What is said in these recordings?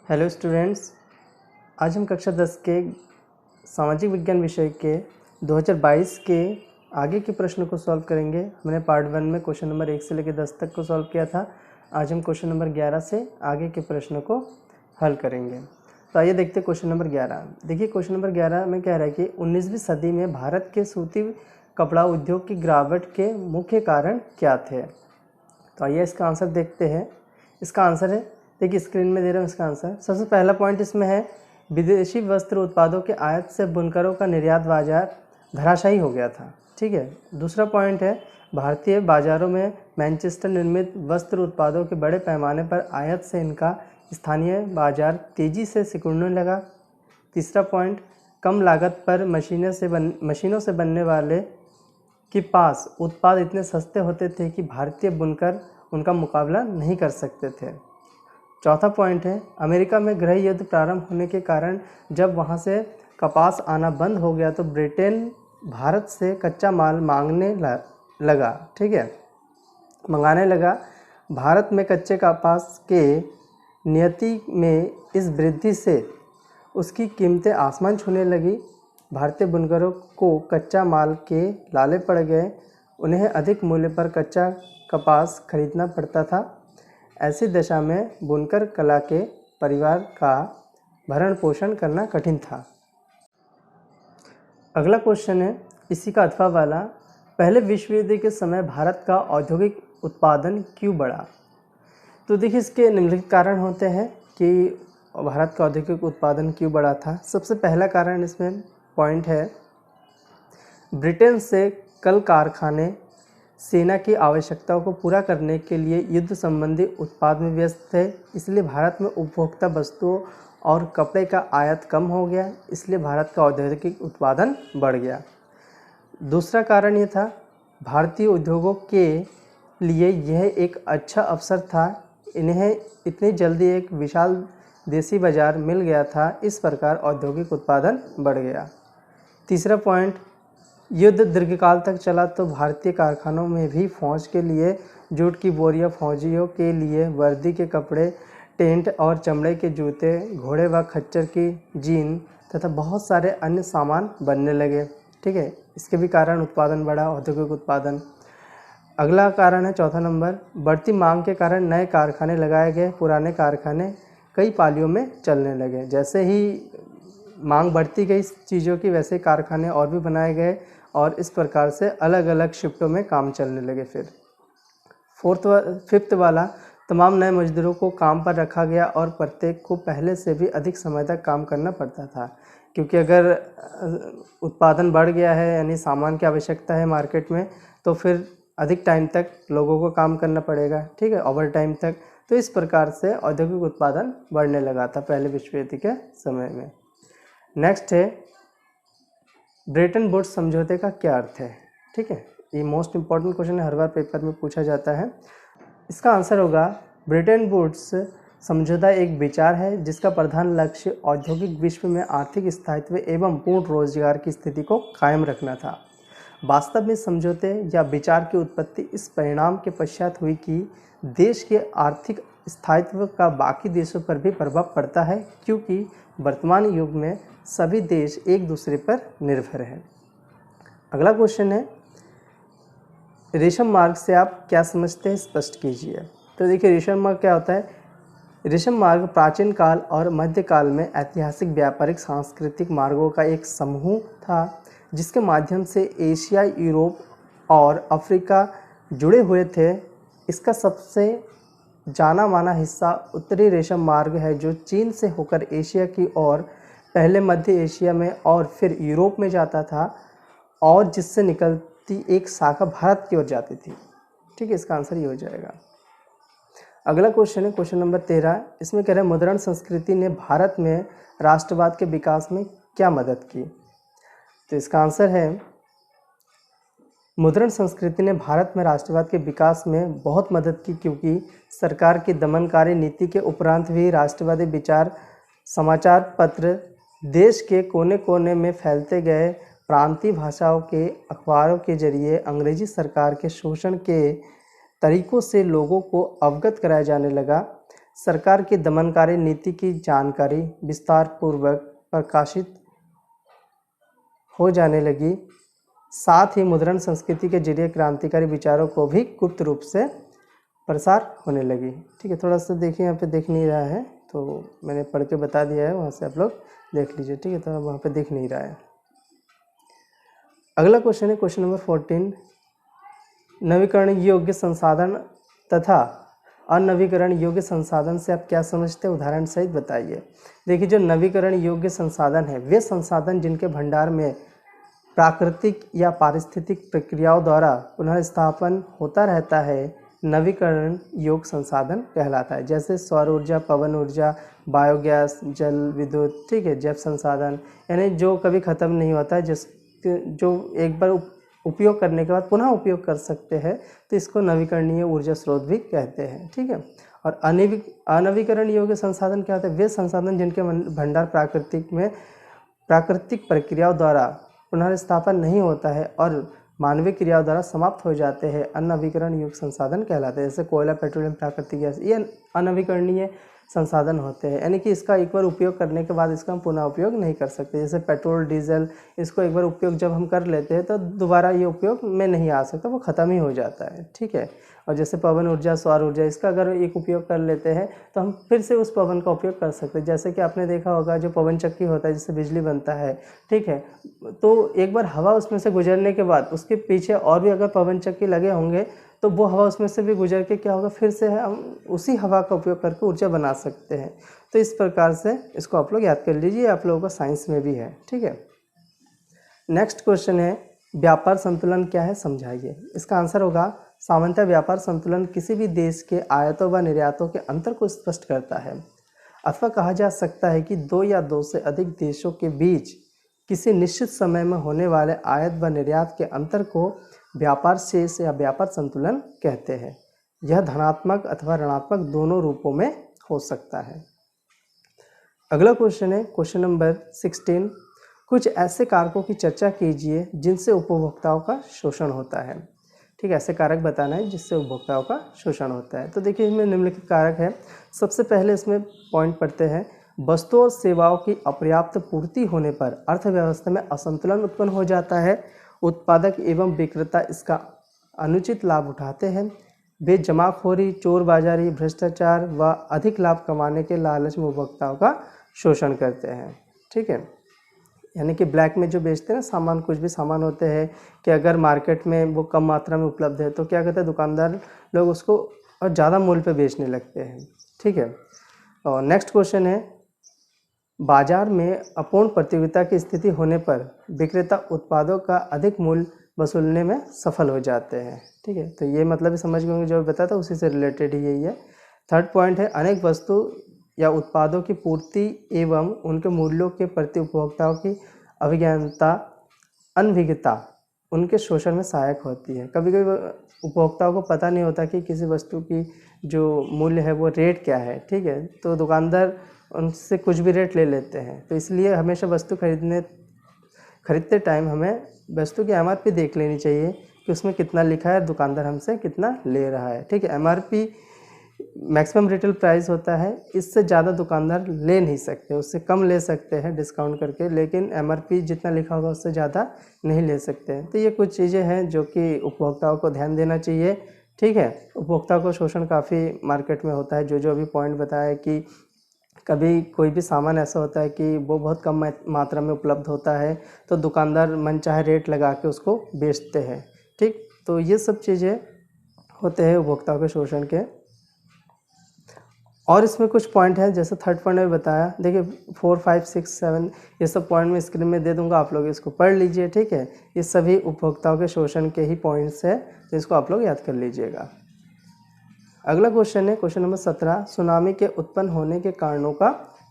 Hello students, आज हम कक्षा 10 के सामाजिक विज्ञान विषय के 2022 के आगे के प्रश्न को सॉल्व करेंगे। हमने पार्ट 1 में क्वेश्चन नंबर 1 से लेकर 10 तक को सॉल्व किया था। आज हम क्वेश्चन नंबर 11 से आगे के प्रश्न को हल करेंगे। तो आइए देखते हैं क्वेश्चन नंबर 11। देखिए क्वेश्चन नंबर 11 में कह रहा है कि 19वीं सदी में भारत के सूती कपड़ा उद्योग की गिरावट के मुख्य कारण क्या थे। तो आइए इसका आंसर देखते हैं। इसका आंसर है, देखिए स्क्रीन में दे रहा हूँ इसका आंसर। सबसे पहला पॉइंट इसमें है, विदेशी वस्त्र उत्पादों के आयात से बुनकरों का निर्यात बाजार धराशायी हो गया था। ठीक है। दूसरा पॉइंट है, भारतीय बाजारों में मैनचेस्टर निर्मित वस्त्र उत्पादों के बड़े पैमाने पर आयात से इनका स्थानीय बाजार तेजी से सिकुड़ने लगा। तीसरा पॉइंट, कम लागत पर मशीनों से बनने वाले के पास उत्पाद इतने सस्ते होते थे कि भारतीय बुनकर उनका मुकाबला नहीं कर सकते थे। चौथा पॉइंट है, अमेरिका में गृह युद्ध प्रारंभ होने के कारण जब वहां से कपास आना बंद हो गया तो ब्रिटेन भारत से कच्चा माल मांगने लगा। ठीक है, मंगाने लगा। भारत में कच्चे कपास के नियति में इस वृद्धि से उसकी कीमतें आसमान छूने लगी। भारतीय बुनकरों को कच्चा माल के लाले पड़ गए। उन्हें अधिक मूल्य पर कच्चा कपास खरीदना पड़ता था। ऐसी दशा में बुनकर कला के परिवार का भरण पोषण करना कठिन था। अगला क्वेश्चन है इसी का अथवा वाला, पहले विश्व युद्ध के समय भारत का औद्योगिक उत्पादन क्यों बढ़ा। तो देखिए इसके निम्नलिखित कारण होते हैं कि भारत का औद्योगिक उत्पादन क्यों बढ़ा था। सबसे पहला कारण इसमें पॉइंट है, ब्रिटेन से कल कारखाने सेना की आवश्यकताओं को पूरा करने के लिए युद्ध संबंधी उत्पाद में व्यस्त थे। इसलिए भारत में उपभोक्ता वस्तुओं और कपड़े का आयात कम हो गया। इसलिए भारत का औद्योगिक उत्पादन बढ़ गया। दूसरा कारण ये था, भारतीय उद्योगों के लिए यह एक अच्छा अवसर था। इन्हें इतनी जल्दी एक विशाल देसी बाजार मिल गया था। इस प्रकार औद्योगिक उत्पादन बढ़ गया। तीसरा पॉइंट, युद्ध दीर्घकाल तक चला तो भारतीय कारखानों में भी फौज के लिए जूट की बोरियां, फौजियों के लिए वर्दी के कपड़े, टेंट और चमड़े के जूते, घोड़े व खच्चर की जीन तथा बहुत सारे अन्य सामान बनने लगे। ठीक है, इसके भी कारण उत्पादन बढ़ा, औद्योगिक उत्पादन। अगला कारण है चौथा नंबर, बढ़ती मांग के कारण नए कारखाने लगाए गए। पुराने कारखाने कई पालियों में चलने लगे। जैसे ही मांग बढ़ती गई चीज़ों की, वैसे कारखाने और भी बनाए गए और इस प्रकार से अलग अलग शिफ्टों में काम चलने लगे। फिर फिफ्थ वाला, तमाम नए मजदूरों को काम पर रखा गया और प्रत्येक को पहले से भी अधिक समय तक काम करना पड़ता था। क्योंकि अगर उत्पादन बढ़ गया है, यानी सामान की आवश्यकता है मार्केट में, तो फिर अधिक टाइम तक लोगों को काम करना पड़ेगा। ठीक है, ओवर टाइम तक। तो इस प्रकार से औद्योगिक उत्पादन बढ़ने लगा था पहले विश्व युद्ध के समय में। नेक्स्ट है, ब्रेटन वुड्स समझौते का क्या अर्थ है। ठीक है, ये मोस्ट इंपॉर्टेंट क्वेश्चन है, हर बार पेपर में पूछा जाता है। इसका आंसर होगा, ब्रेटन वुड्स समझौता एक विचार है जिसका प्रधान लक्ष्य औद्योगिक विश्व में आर्थिक स्थायित्व एवं पूर्ण रोजगार की स्थिति को कायम रखना था। वास्तव में समझौते या विचार की उत्पत्ति इस परिणाम के पश्चात हुई कि देश के आर्थिक स्थायित्व का बाकी देशों पर भी प्रभाव पड़ता है, क्योंकि वर्तमान युग में सभी देश एक दूसरे पर निर्भर हैं। अगला क्वेश्चन है, रेशम मार्ग से आप क्या समझते हैं, स्पष्ट कीजिए। तो देखिए रेशम मार्ग क्या होता है। रेशम मार्ग प्राचीन काल और मध्यकाल में ऐतिहासिक, व्यापारिक, सांस्कृतिक मार्गों का एक समूह था जिसके माध्यम से एशिया, यूरोप और अफ्रीका जुड़े हुए थे। इसका सबसे जाना माना हिस्सा उत्तरी रेशम मार्ग है, जो चीन से होकर एशिया की ओर पहले मध्य एशिया में और फिर यूरोप में जाता था और जिससे निकलती एक शाखा भारत की ओर जाती थी। ठीक है, इसका आंसर ये हो जाएगा। अगला क्वेश्चन है क्वेश्चन नंबर 13। इसमें कह रहे हैं, मुद्रण संस्कृति ने भारत में राष्ट्रवाद के विकास में क्या मदद की। तो इसका आंसर है, मुद्रण संस्कृति ने भारत में राष्ट्रवाद के विकास में बहुत मदद की, क्योंकि सरकार की दमनकारी नीति के उपरांत भी राष्ट्रवादी विचार, समाचार पत्र, देश के कोने कोने में फैलते गए। प्रांतीय भाषाओं के अखबारों के जरिए अंग्रेजी सरकार के शोषण के तरीकों से लोगों को अवगत कराया जाने लगा। सरकार की दमनकारी नीति की जानकारी विस्तार पूर्वक प्रकाशित हो जाने लगी। साथ ही मुद्रण संस्कृति के जरिए क्रांतिकारी विचारों को भी गुप्त रूप से प्रसार होने लगी। ठीक है, थोड़ा सा देखिए, यहाँ पे दिख नहीं रहा है तो मैंने पढ़ के बता दिया है, वहाँ से आप लोग देख लीजिए। ठीक है, तो वहाँ पे दिख नहीं रहा है। अगला क्वेश्चन है क्वेश्चन नंबर 14, नवीकरण योग्य संसाधन तथा अनवीकरण योग्य संसाधन से आप क्या समझते हैं, उदाहरण सहित बताइए। देखिए, जो नवीकरण योग्य संसाधन है वे संसाधन जिनके भंडार में प्राकृतिक या पारिस्थितिक प्रक्रियाओं द्वारा पुनर्स्थापन होता रहता है, नवीकरण योग्य संसाधन कहलाता है। जैसे सौर ऊर्जा, पवन ऊर्जा, बायोगैस, जल विद्युत, ठीक है, जैव संसाधन, यानी जो कभी ख़त्म नहीं होता है, जो एक बार उपयोग करने के बाद पुनः उपयोग कर सकते हैं, तो इसको नवीकरणीय ऊर्जा स्रोत भी कहते हैं। ठीक है, और अनवीकरण योग्य संसाधन क्या होते हैं, वे संसाधन जिनके भंडार प्राकृतिक प्रक्रियाओं द्वारा पुनर्स्थापन नहीं होता है और मानवीय क्रियाओं द्वारा समाप्त हो जाते हैं, अनवीकरण योग्य संसाधन कहलाते हैं। जैसे कोयला, पेट्रोलियम, प्राकृतिक गैस, ये अनवीकरणीय संसाधन होते हैं, यानी कि इसका एक बार उपयोग करने के बाद इसका हम पुनः उपयोग नहीं कर सकते। जैसे पेट्रोल, डीजल, इसको एक बार उपयोग जब हम कर लेते हैं तो दोबारा ये उपयोग में नहीं आ सकता, वो ख़त्म ही हो जाता है। ठीक है, और जैसे पवन ऊर्जा, सौर ऊर्जा, इसका अगर एक उपयोग कर लेते हैं तो हम फिर से उस पवन का उपयोग कर सकते हैं। जैसे कि आपने देखा होगा जो पवन चक्की होता है जिससे बिजली बनता है, ठीक है, तो एक बार हवा उसमें से गुजरने के बाद उसके पीछे और भी अगर पवन चक्की लगे होंगे तो वो हवा उसमें से भी गुजर के क्या होगा, फिर से हम उसी हवा का उपयोग करके ऊर्जा बना सकते हैं। तो इस प्रकार से इसको आप लोग याद कर लीजिए, आप लोगों का साइंस में भी है। ठीक है, नेक्स्ट क्वेश्चन है व्यापार संतुलन क्या है, समझाइए। इसका आंसर होगा सामान्यतः व्यापार संतुलन किसी भी देश के आयातों व निर्यातों के अंतर को स्पष्ट करता है, अथवा कहा जा सकता है कि दो या दो से अधिक देशों के बीच किसी निश्चित समय में होने वाले आयात व निर्यात के अंतर को व्यापार शेष या व्यापार संतुलन कहते हैं। यह धनात्मक अथवा ऋणात्मक दोनों रूपों में हो सकता है। अगला क्वेश्चन है क्वेश्चन नंबर 16, कुछ ऐसे कारकों की चर्चा कीजिए जिनसे उपभोक्ताओं का शोषण होता है। ठीक है, ऐसे कारक बताना है जिससे उपभोक्ताओं का शोषण होता है। तो देखिए, इसमें निम्नलिखित कारक है। सबसे पहले इसमें पॉइंट पढ़ते हैं, वस्तुओं और सेवाओं की अपर्याप्त पूर्ति होने पर अर्थव्यवस्था में असंतुलन उत्पन्न हो जाता है। उत्पादक एवं विक्रेता इसका अनुचित लाभ उठाते हैं। वे जमाखोरी, चोरबाजारी, भ्रष्टाचार व अधिक लाभ कमाने के लालच में उपभोक्ताओं का शोषण करते हैं। ठीक है, यानी कि ब्लैक में जो बेचते हैं ना सामान, कुछ भी सामान होते हैं कि अगर मार्केट में वो कम मात्रा में उपलब्ध है तो क्या कहते हैं दुकानदार लोग उसको और ज़्यादा मूल्य पे बेचने लगते हैं। ठीक है, और नेक्स्ट क्वेश्चन है, बाजार में अपूर्ण प्रतियोगिता की स्थिति होने पर विक्रेता उत्पादों का अधिक मूल्य वसूलने में सफल हो जाते हैं। ठीक है, तो ये मतलब समझ गए, जो बताया था उसी से रिलेटेड ही यही है। थर्ड पॉइंट है, अनेक वस्तु या उत्पादों की पूर्ति एवं उनके मूल्यों के प्रति उपभोक्ताओं की अभिज्ञानता, अनभिज्ञता उनके शोषण में सहायक होती है। कभी कभी उपभोक्ताओं को पता नहीं होता कि किसी वस्तु की जो मूल्य है वो रेट क्या है। ठीक है, तो दुकानदार उनसे कुछ भी रेट ले लेते हैं। तो इसलिए हमेशा वस्तु खरीदते टाइम हमें वस्तु की एमआरपी देख लेनी चाहिए कि उसमें कितना लिखा है, दुकानदार हमसे कितना ले रहा है। ठीक है, एमआरपी मैक्सिमम रिटेल प्राइस होता है, इससे ज़्यादा दुकानदार ले नहीं सकते, उससे कम ले सकते हैं डिस्काउंट करके, लेकिन एमआरपी जितना लिखा होगा उससे ज़्यादा नहीं ले सकते। तो ये कुछ चीज़ें हैं जो कि उपभोक्ताओं को ध्यान देना चाहिए। ठीक है, उपभोक्ताओं को शोषण काफ़ी मार्केट में होता है। जो अभी पॉइंट बताया कि कभी कोई भी सामान ऐसा होता है कि वो बहुत कम मात्रा में उपलब्ध होता है तो दुकानदार मनचाहे रेट लगा के उसको बेचते हैं। ठीक, तो ये सब चीज़ें होते हैं उपभोक्ताओं के शोषण के। और इसमें कुछ पॉइंट है, जैसे थर्ड पॉइंट में बताया, देखिए 4, 5, 6, 7 ये सब पॉइंट मैं स्क्रीन में दे दूंगा, आप लोग इसको पढ़ लीजिए। ठीक है, ये सभी उपभोक्ताओं के शोषण के ही पॉइंट्स है, तो इसको आप लोग याद कर लीजिएगा। अगला क्वेश्चन है क्वेश्चन नंबर 17, सुनामी के उत्पन्न होने के कारणों का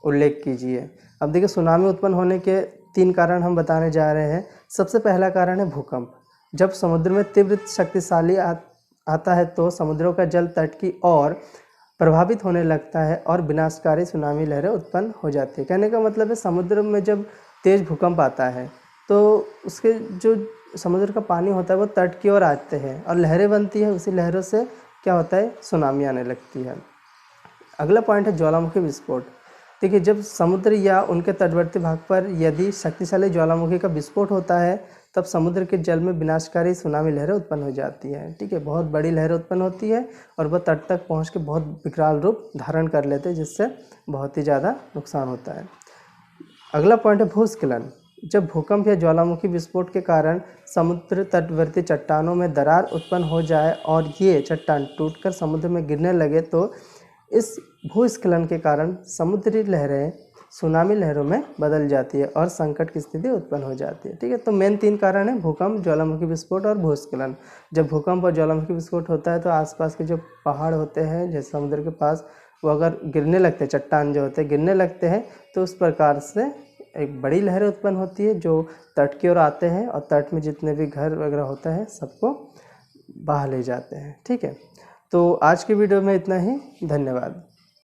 उल्लेख कीजिए। अब देखिए, सुनामी उत्पन्न होने के 3 कारण हम बताने जा रहे हैं। सबसे पहला कारण है भूकंप। जब समुद्र में तीव्र शक्तिशाली आता है तो समुद्रों का जल तट की ओर प्रभावित होने लगता है और विनाशकारी सुनामी लहरें उत्पन्न हो जाती है। कहने का मतलब है, समुद्र में जब तेज भूकंप आता है तो उसके जो समुद्र का पानी होता है वो तट की ओर आते हैं और लहरें बनती है, उसी लहरों से क्या होता है, सुनामी आने लगती है। अगला पॉइंट है ज्वालामुखी विस्फोट। देखिए, जब समुद्र या उनके तटवर्ती भाग पर यदि शक्तिशाली ज्वालामुखी का विस्फोट होता है तब समुद्र के जल में विनाशकारी सुनामी लहरें उत्पन्न हो जाती हैं। ठीक है, बहुत बड़ी लहरें उत्पन्न होती है और वह तट तक पहुंच के बहुत विकराल रूप धारण कर लेते हैं, जिससे बहुत ही ज़्यादा नुकसान होता है। अगला पॉइंट है भूस्खलन। जब भूकंप या ज्वालामुखी विस्फोट के कारण समुद्र तटवर्ती चट्टानों में दरार उत्पन्न हो जाए और ये चट्टान टूटकर समुद्र में गिरने लगे तो इस भूस्खलन के कारण समुद्री लहरें सुनामी लहरों में बदल जाती है और संकट की स्थिति उत्पन्न हो जाती है। ठीक है, तो मेन 3 कारण हैं: भूकंप, ज्वालामुखी विस्फोट और भूस्खलन। जब भूकंप और ज्वालामुखी विस्फोट होता है तो आसपास के जो पहाड़ होते हैं जैसे समुद्र के पास, वो अगर गिरने लगते हैं, चट्टान जो होते हैं गिरने लगते हैं, तो उस प्रकार से एक बड़ी लहरें उत्पन्न होती है जो तट की ओर आते हैं और तट में जितने भी घर वगैरह होता है सबको बहा ले जाते हैं। ठीक है, तो आज की वीडियो में इतना ही। धन्यवाद।